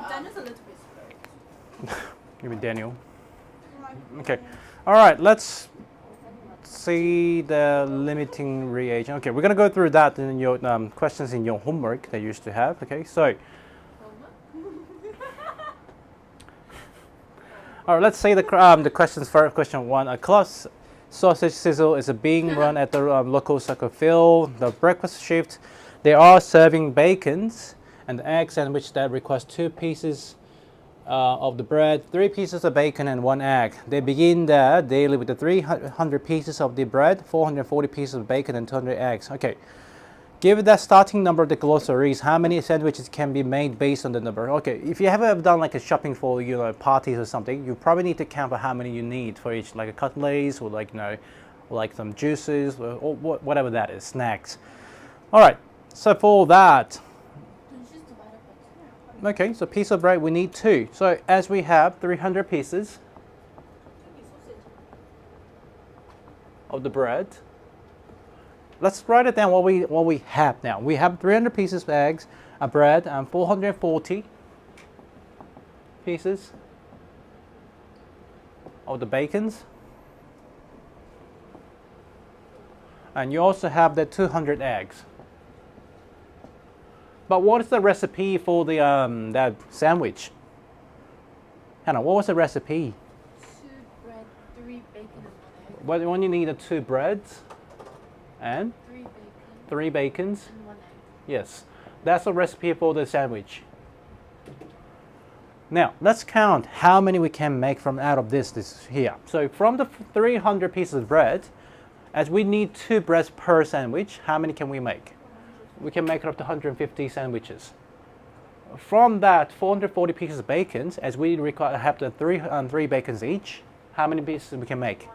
Daniel's a little bit slow. You mean Daniel? Okay. All right. Let's see the limiting reagent. Okay, we're gonna go through that in your questions in your homework that you used to have. Okay, so. All right, let's say the questions first. Question 1: a class sausage sizzle is being run at the local soccer field. The breakfast shift, they are serving bacons and egg sandwich that requires 2 pieces of the bread, 3 pieces of bacon, and 1 egg. They begin their daily with the 300 pieces of the bread, 440 pieces of bacon, and 200 eggs. Okay. Give the starting number of the glossaries. How many sandwiches can be made based on the number? Okay, if you have ever done like a shopping for parties or something, you probably need to count for how many you need for each, like a cutleries or like like some juices or whatever that is, snacks. All right, so for that, okay, so piece of bread we need 2. So as we have 300 pieces of the bread. Let's write it down what we have now. We have 300 pieces of eggs, bread, and 440 pieces of the bacons. And you also have the 200 eggs. But what is the recipe for the that sandwich? Hannah, what was the recipe? 2 bread, 3 bacon, and 1 egg. What you need are 2 breads and 3 bacons. And 1 egg. Yes, that's the recipe for the sandwich. Now let's count how many we can make from out of this here. So from the 300 pieces of bread, as we need 2 breads per sandwich, how many can we make? We can make it up to 150 sandwiches. From that 440 pieces of bacon, as we require have the 3 bacons each, how many pieces we can make?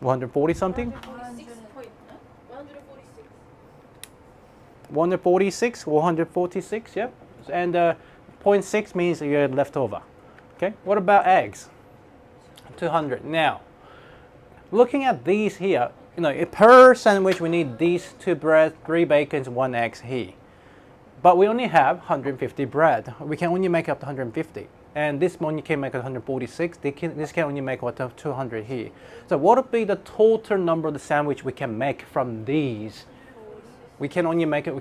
140 something? 146, 146, yep. And 0.6 means you had left over. Okay, what about eggs? 200. Now, looking at these here, per sandwich we need these 2 bread, 3 bacons, 1 egg here. But we only have 150 bread. We can only make up to 150. And this one you can make 146. This can only make 200 here. So what would be the total number of the sandwich we can make from these? We can only make the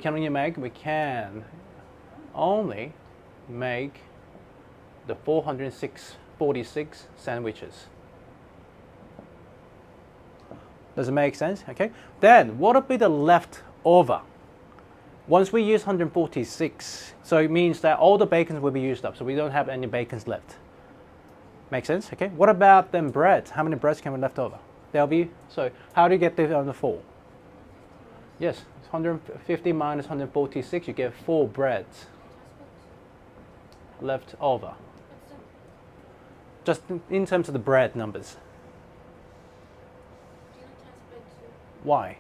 446 sandwiches. Does it make sense? Okay. Then what would be the leftover? Once we use 146, so it means that all the bacons will be used up, so we don't have any bacons left. Make sense? Okay. What about them breads? How many breads can we left over? There'll be, so how do you get the 4? Yes, 150 minus 146, you get 4 breads left over. Just in terms of the bread numbers. Why?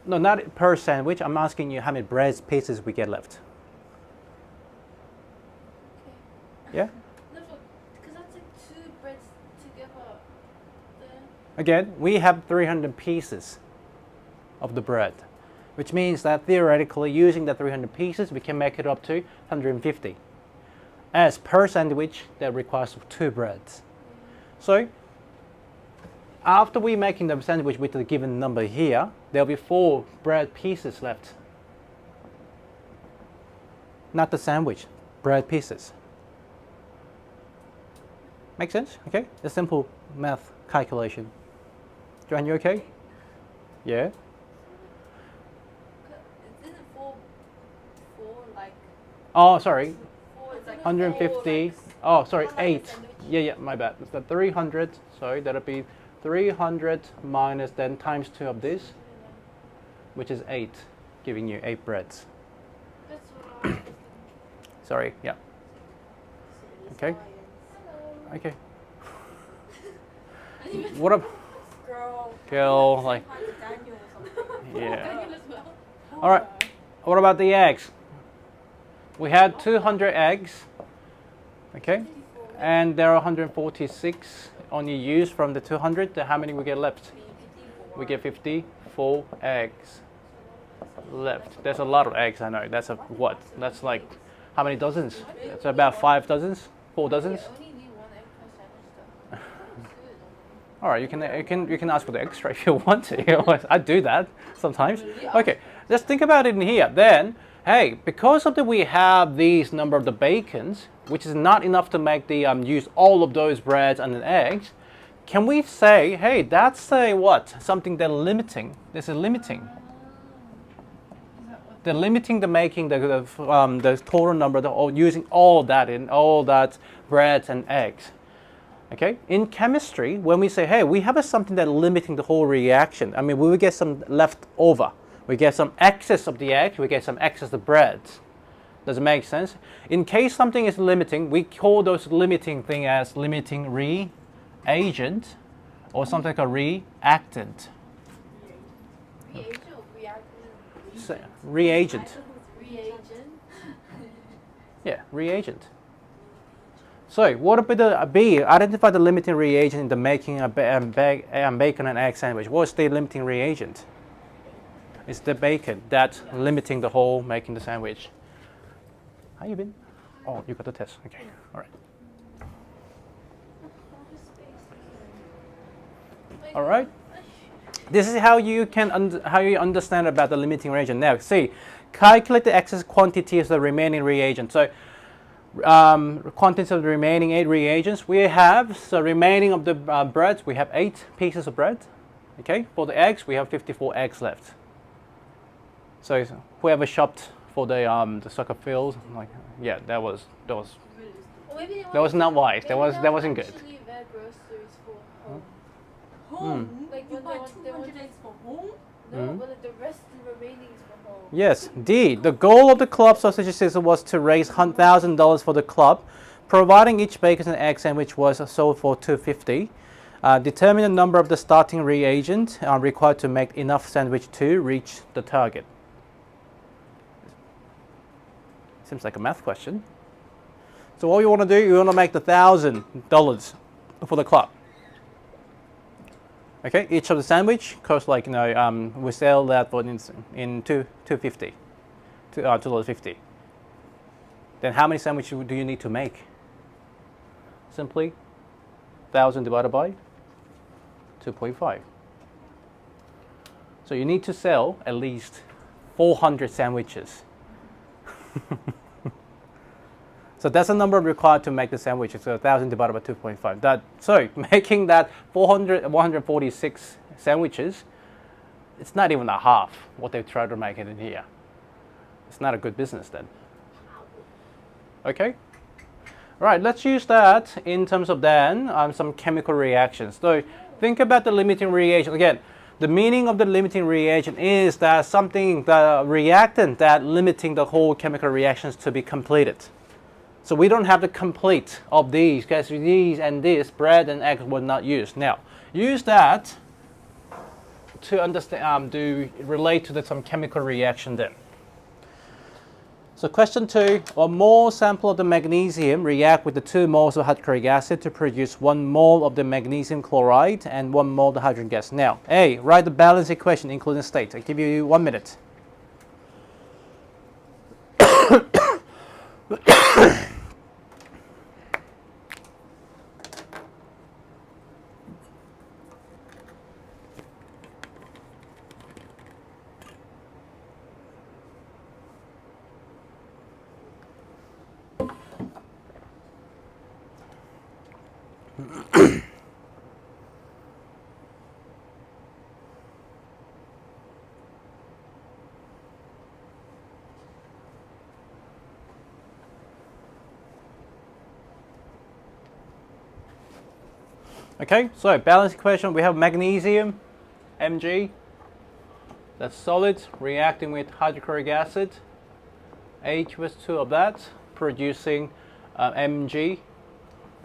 No, not per sandwich. I'm asking you how many bread pieces we get left. Okay. Yeah? No, because that's like 2 breads together. Again, we have 300 pieces of the bread, which means that theoretically using the 300 pieces, we can make it up to 150. As per sandwich, that requires 2 breads. So, after we making the sandwich with the given number here, there'll be 4 bread pieces left. Not the sandwich, bread pieces. Make sense? Okay? A simple math calculation. Joanne, you okay? Yeah? Isn't 4 like... Oh, sorry. 4 is like 150. Oh, sorry, 8. Yeah, my bad. It's the 300. Sorry, that'll be 300 minus then times 2 of this, which is 8, giving you 8 breads. That's what I was thinking. Sorry, yeah. Okay. Okay. What up? Girl, like, yeah. All right. What about the eggs? We had 200 eggs. Okay. And there are 146 only used from the 200. How many we get left? We get 54 eggs left. There's a lot of eggs, I know. That's a what? That's like how many dozens? It's about 5 dozens, 4 dozens. You only need 1 egg per sandwich though. That's good. All right, you can ask for the extra if you want to. I do that sometimes. Okay, let's think about it in here. Then, hey, because of that we have these number of the bacons, which is not enough to make the use all of those breads and the eggs. Can we say, hey, that's a what? Something they're limiting. This is limiting. They're limiting the making the total number, using all that in all that breads and eggs. Okay. In chemistry, when we say, hey, we have something that's limiting the whole reaction. I mean, we will get some left over. We get some excess of the egg. We get some excess of breads. Does it make sense? In case something is limiting, we call those limiting thing as limiting reagent, or something like a reactant. Reagent or reactant? Reagent. Reagent. Yeah, reagent. So what about the B? Identify the limiting reagent in the making a bacon and egg sandwich. What's the limiting reagent? It's the bacon that's limiting the whole making the sandwich. How you been? Oh, you got the test. Okay, all right. All right. This is how you can how you understand about the limiting reagent. Now, see, calculate the excess quantities of the remaining reagent. So, quantities of the remaining 8 reagents we have. So, remaining of the breads, we have 8 pieces of bread. Okay. For the eggs, we have 54 eggs left. So, whoever shopped for the soccer field, like, yeah, that was Or maybe that was not wise. That wasn't good. Actually, their groceries for home. Home? Like You when buy they want 200 eggs for home? No, but like the rest and remaining is for home. Yes, D. The goal of the club sausage sizzle was to raise $1,000 for the club, providing each bacon and egg sandwich was sold for $2.50. Determine the number of the starting reagent required to make enough sandwich to reach the target. Seems like a math question. So all you want to do, you want to make the $1,000 for the club. Okay, each of the sandwich costs like, we sell that for in $2.50. $2.50. Then how many sandwiches do you need to make? Simply 1,000 divided by 2.5. So you need to sell at least 400 sandwiches. So that's the number required to make the sandwiches. So 1,000 divided by 2.5. So making that 146 sandwiches, it's not even a half what they've tried to make it in here. It's not a good business then. Okay. Right. Let's use that in terms of then some chemical reactions. So think about the limiting reagent again. The meaning of the limiting reagent is that something, the reactant that limiting the whole chemical reactions to be completed. So we don't have the complete of these, because these and this, bread and eggs were not used. Now, use that to understand, to relate to some chemical reaction then. So question 2, a mole sample of the magnesium react with the 2 moles of hydrochloric acid to produce 1 mole of the magnesium chloride and 1 mole of the hydrogen gas. Now, A, write the balance equation including state. I give you 1 minute. Okay, so balance equation, we have magnesium, Mg, that's solid, reacting with hydrochloric acid, H was 2 of that, producing Mg,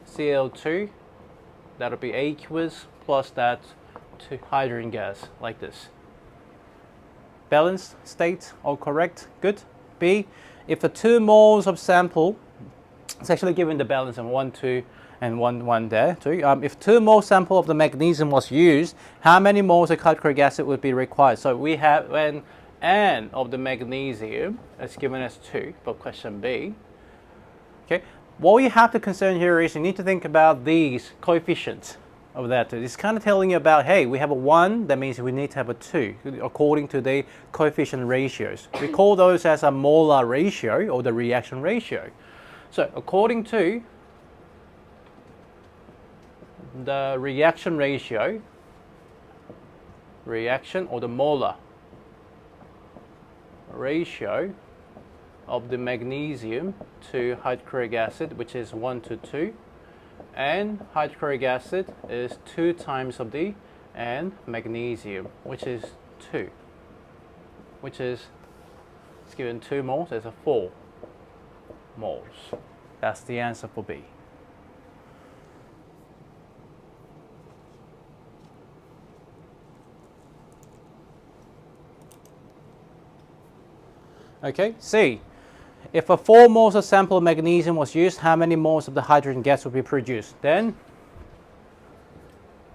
Cl2, that'll be aqueous plus that to hydrogen gas, like this. Balance state, all correct, good. B, if the 2 moles of sample, it's actually given the balance of 1, 2, and 1 there too. If 2 mole sample of the magnesium was used, how many moles of hydrochloric acid would be required? So we have, when N of the magnesium is given as 2 for question B. Okay, what you have to concern here is you need to think about these coefficients of that. It's kind of telling you about, hey, we have a 1, that means we need to have a 2 according to the coefficient ratios. We call those as a molar ratio or the reaction ratio. So according to the reaction ratio, reaction or the molar ratio of the magnesium to hydrochloric acid, which is 1:2, and hydrochloric acid is 2 times of the and magnesium, which is 2, which is, it's given 2 moles, there's a 4 moles. That's the answer for B. Okay, C. If a 4 moles of sample of magnesium was used, how many moles of the hydrogen gas would be produced? Then,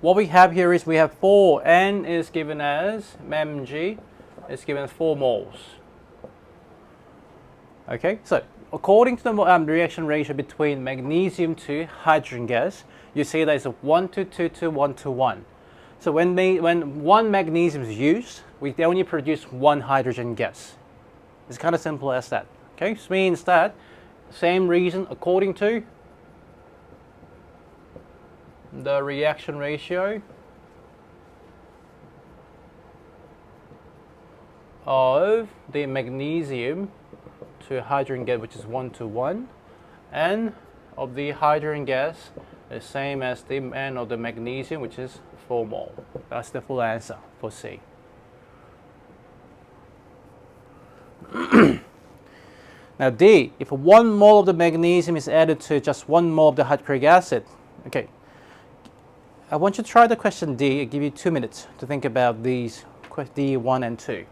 what we have here is we have 4. N is given as mg, is given as 4 moles. Okay, so according to the reaction ratio between magnesium to hydrogen gas, you see that it's a 1:2 to 1:1. So when 1 magnesium is used, we only produce 1 hydrogen gas. It's kind of simple as that. Okay, this means that same reason according to the reaction ratio of the magnesium to hydrogen gas, which is 1:1, and of the hydrogen gas is same as the N of the magnesium, which is 4 mole. That's the full answer for C. Now D, if 1 mole of the magnesium is added to just 1 mole of the hydrochloric acid, okay, I want you to try the question D. I'll give you 2 minutes to think about these, D 1 and 2.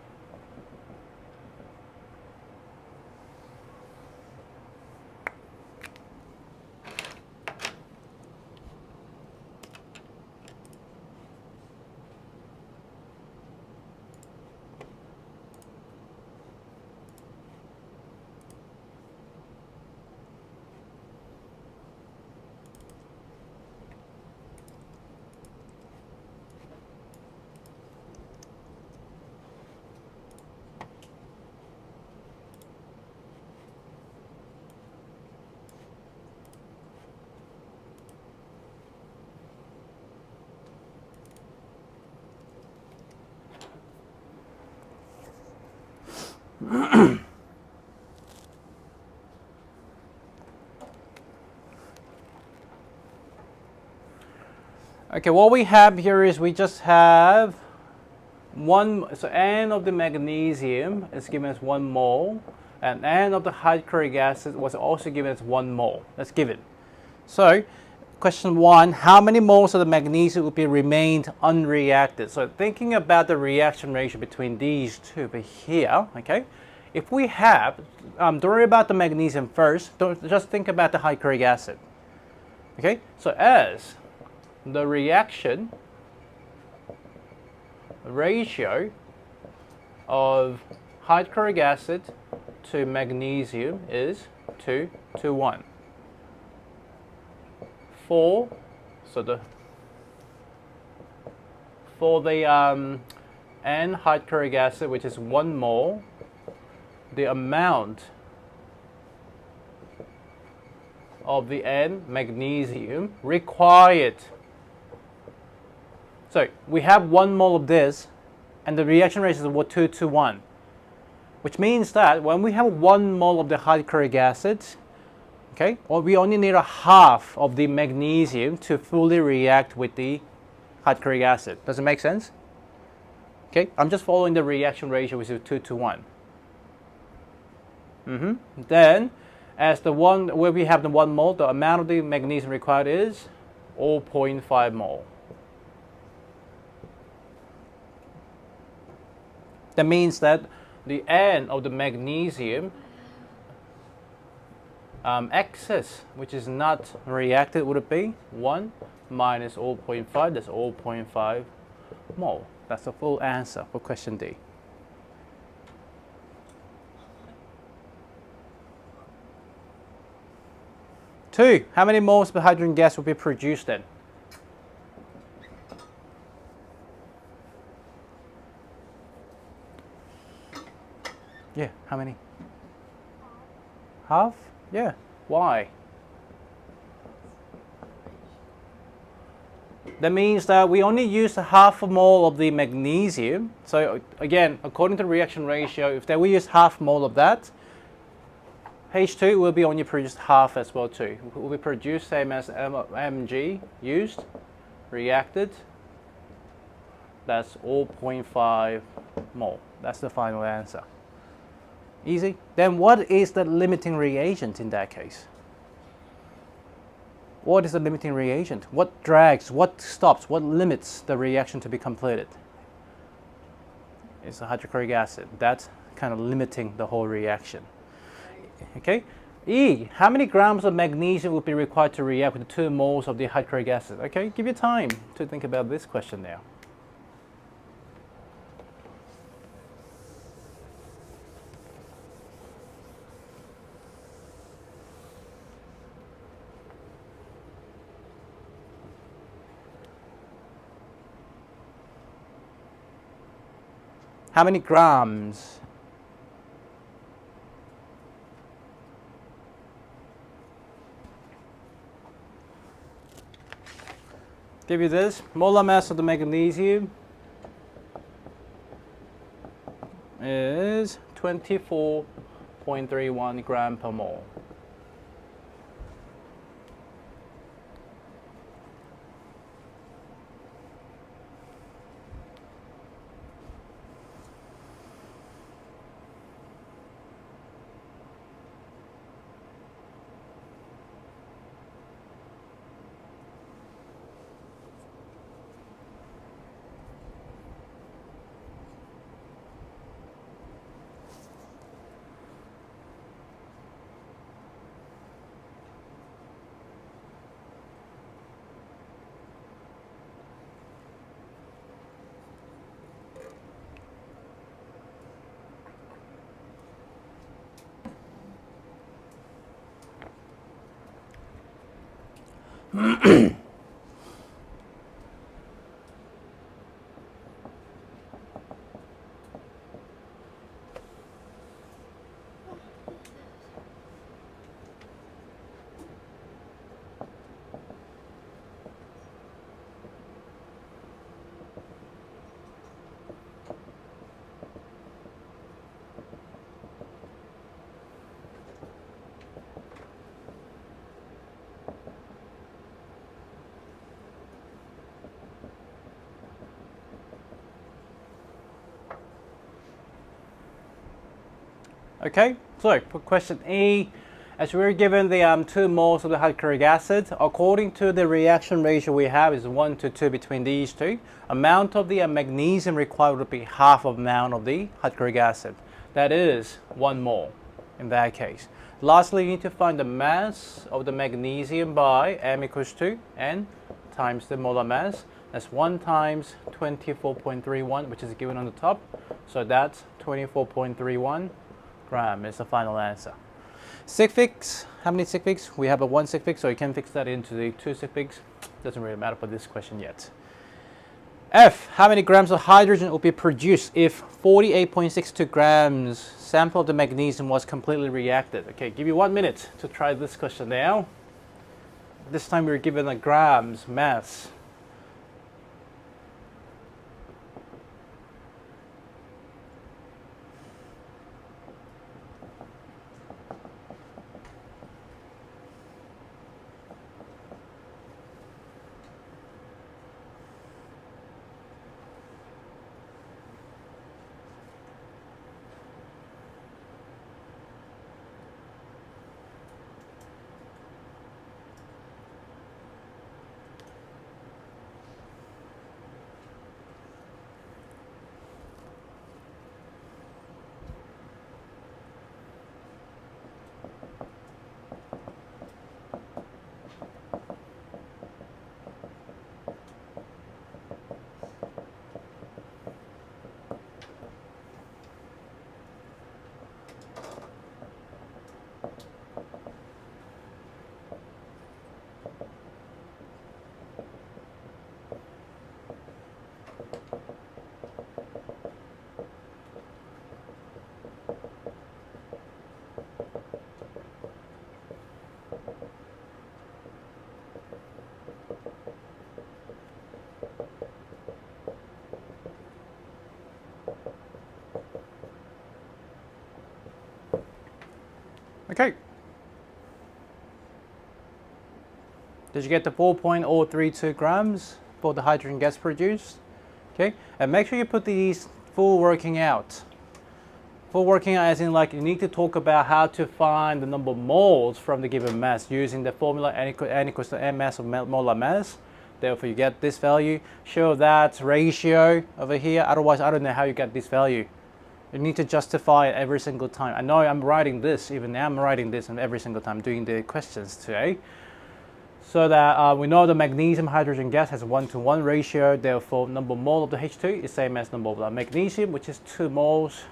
Okay, what we have here is we just have 1, so N of the magnesium is given as 1 mole, and N of the hydrochloric acid was also given as 1 mole. That's given. So, question 1, how many moles of the magnesium would be remained unreacted? So, thinking about the reaction ratio between these two over here, okay, if we have, don't worry about the magnesium first, just think about the hydrochloric acid. Okay, so as the reaction ratio of hydrochloric acid to magnesium is 2:1. For the N hydrochloric acid, which is 1 mole, the amount of the N magnesium required. So we have 1 mole of this, and the reaction ratio is 2:1, which means that when we have 1 mole of the hydrochloric acid, okay, or we only need a half of the magnesium to fully react with the hydrochloric acid. Does it make sense? Okay, I'm just following the reaction ratio, which is 2:1. Then, as the one where we have the 1 mole, the amount of the magnesium required is 0.5 mole. That means that the N of the magnesium excess, which is not reacted, would it be 1 minus 0.5, that's 0.5 mole. That's the full answer for question D. 2. How many moles of hydrogen gas will be produced then? Yeah, how many? Half? Yeah. Why? That means that we only use half a mole of the magnesium. So again, according to the reaction ratio, if we use half mole of that, H2 will be only produced half as well too. It will be produced same as Mg used, reacted. That's 0.5 mole. That's the final answer. Easy. Then what is the limiting reagent in that case? What is the limiting reagent? What drags, what stops, what limits the reaction to be completed? It's the hydrochloric acid. That's kind of limiting the whole reaction. Okay. E, how many grams of magnesium would be required to react with 2 moles of the hydrochloric acid? Okay, give you time to think about this question now. How many grams? Give you this, molar mass of the magnesium is 24.31 gram per mole. Okay, so for question E, as we were given the 2 moles of the hydrochloric acid, according to the reaction ratio we have is 1 to 2 between these two, amount of the magnesium required would be half of amount of the hydrochloric acid. That is 1 mole in that case. Lastly, you need to find the mass of the magnesium by M equals to N times the molar mass. That's 1 times 24.31, which is given on the top. So that's 24.31 gram is the final answer. Sig figs, how many sig figs? We have a 1 sig fig, so you can fix that into the 2 sig figs. Doesn't really matter for this question yet. F, how many grams of hydrogen will be produced if 48.62 grams sample of the magnesium was completely reacted? Okay, give you 1 minute to try this question now. This time we're given a grams mass. Okay. Did you get the 4.032 grams for the hydrogen gas produced? Okay, and make sure you put these full working out. Full working out as in like you need to talk about how to find the number of moles from the given mass using the formula N equals to M mass of molar mass. Therefore you get this value. Show that ratio over here, otherwise I don't know how you get this value. You need to justify it every single time. I know I'm writing this, even now I'm writing this and every single time doing the questions today. So that we know the magnesium hydrogen gas has a 1-to-1 ratio, therefore number mole of the H2 is same as number of the magnesium, which is 2 moles.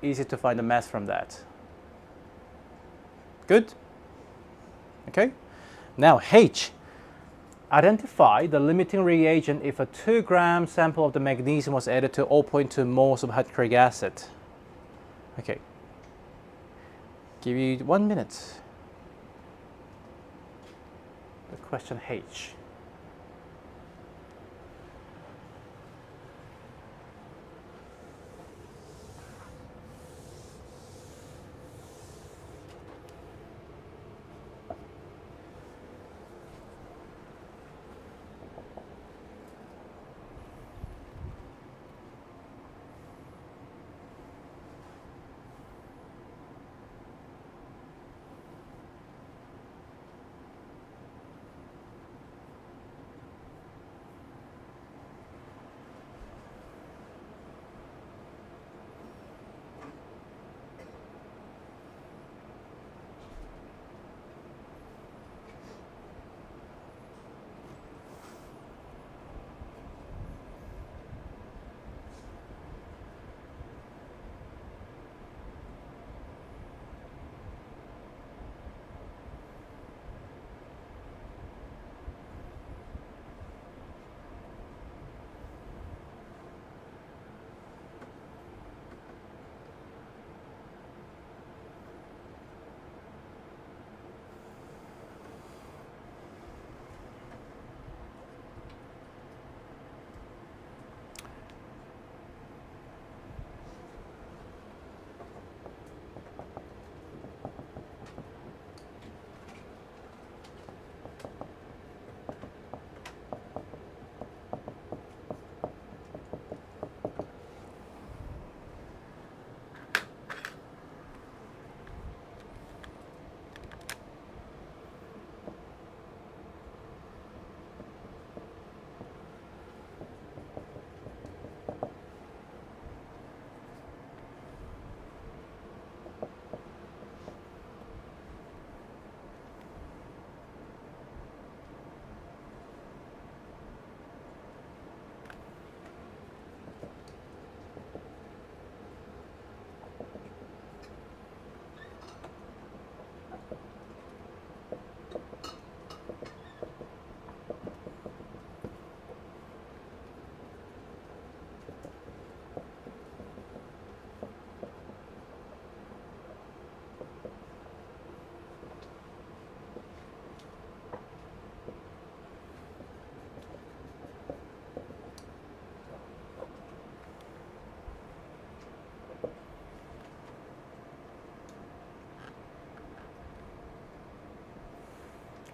Easy to find the mass from that. Good? Okay. Now H. Identify the limiting reagent if a 2-gram sample of the magnesium was added to 0.2 moles of hydrochloric acid. Okay. Give you 1 minute. The question H.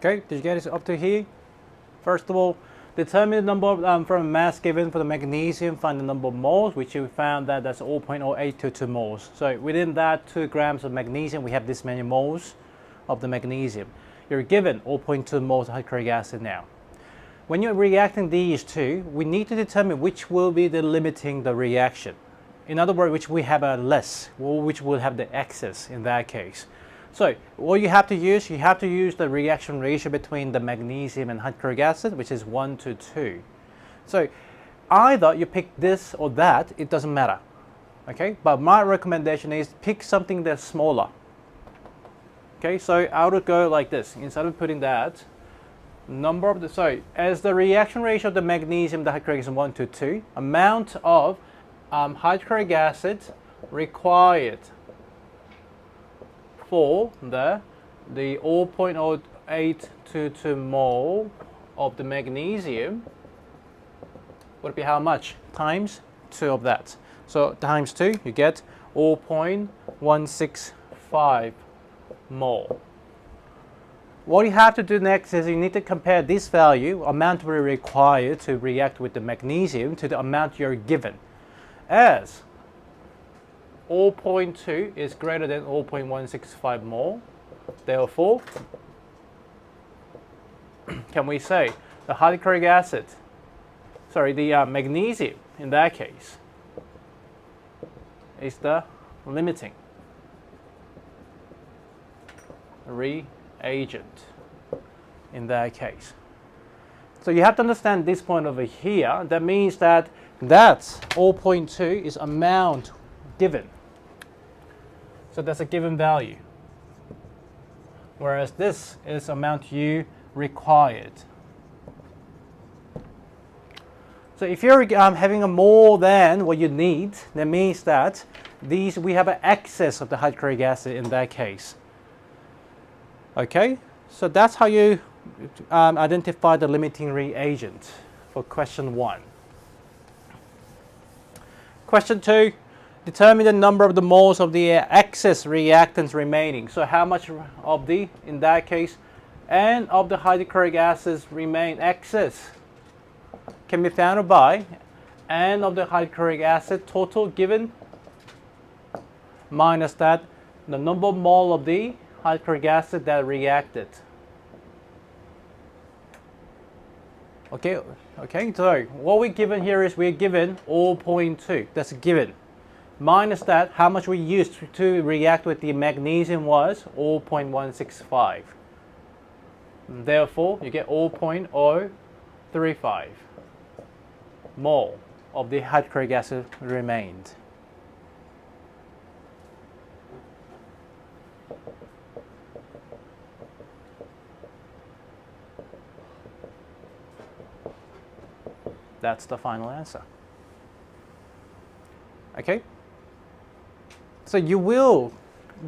Okay, did you get it up to here? First of all, determine the number from mass given for the magnesium, find the number of moles, which we found that that's 0.0822 moles. So within that 2 grams of magnesium, we have this many moles of the magnesium. You're given 0.2 moles of hydrochloric acid now. When you're reacting these two, we need to determine which will be the limiting the reaction. In other words, which we have a less, or which will have the excess in that case. So what you have to use the reaction ratio between the magnesium and hydrochloric acid, which is 1-to-2. So either you pick this or that, it doesn't matter. Okay, but my recommendation is pick something that's smaller. Okay, so I would go like this. Instead of putting that, number of the, so as the reaction ratio of the magnesium, the hydrochloric is 1-to-2, amount of hydrochloric acid required for the 0.0822 mole of the magnesium would be how much? Times 2 of that. So times 2, you get 0.165 mole. What you have to do next is you need to compare this value, amount we require to react with the magnesium, to the amount you're given. As 0.2 is greater than 0.165 mole, therefore, can we say the hydrochloric acid, the magnesium in that case, is the limiting reagent in that case. So you have to understand this point over here. That means that 0.2 is amount given. So that's a given value. Whereas this is amount you required. So if you're having a more than what you need, that means that we have an excess of the hydrochloric acid in that case. Okay, so that's how you identify the limiting reagent for question 1. Question 2, determine the number of the moles of the excess reactants remaining. So how much of in that case, and of the hydrochloric acids remain excess can be found by N of the hydrochloric acid total given minus the number of mole of the hydrochloric acid that reacted. Okay, so what we're given here is we're given 0.2, that's a given. Minus that, how much we used to react with the magnesium was 0.165. Therefore, you get 0.035 mole of the hydrochloric acid remained. That's the final answer. Okay? So you will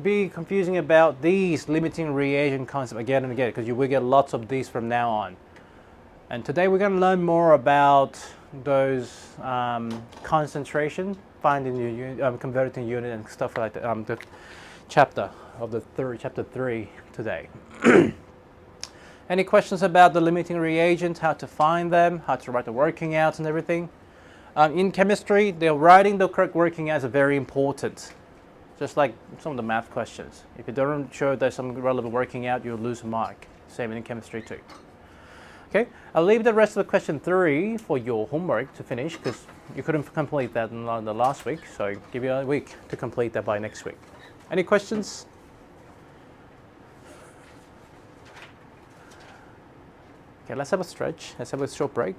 be confusing about these limiting reagent concepts again and again because you will get lots of these from now on. And today we're going to learn more about those concentration, finding your unit, converting unit and stuff like that. The chapter 3 today. Any questions about the limiting reagent, how to find them, how to write the working outs and everything? In chemistry, writing the correct working outs is very important. Just like some of the math questions. If you don't show there's some relevant working out, you'll lose a mark. Same in chemistry too. Okay, I'll leave the rest of the question 3 for your homework to finish because you couldn't complete that in the last week. So I'll give you a week to complete that by next week. Any questions? Okay, let's have a stretch. Let's have a short break.